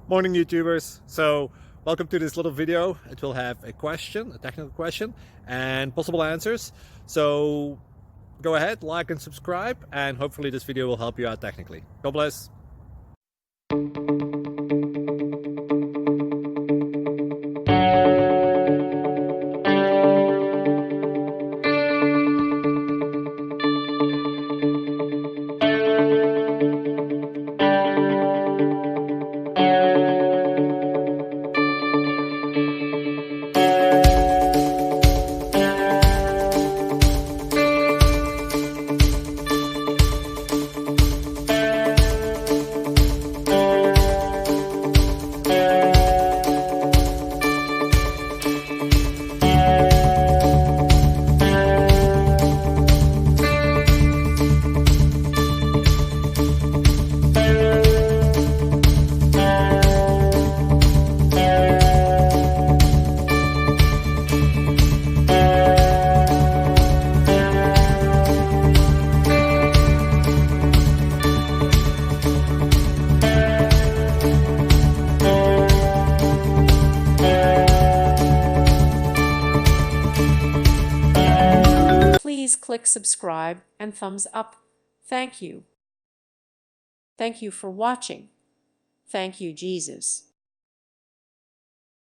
Morning YouTubers. So welcome to this little video. It will have a question, a technical question, and possible answers. So go ahead, like and subscribe, and hopefully this video will help you out technically. God bless. Please click subscribe and thumbs up. Thank you. Thank you for watching. Thank you, Jesus.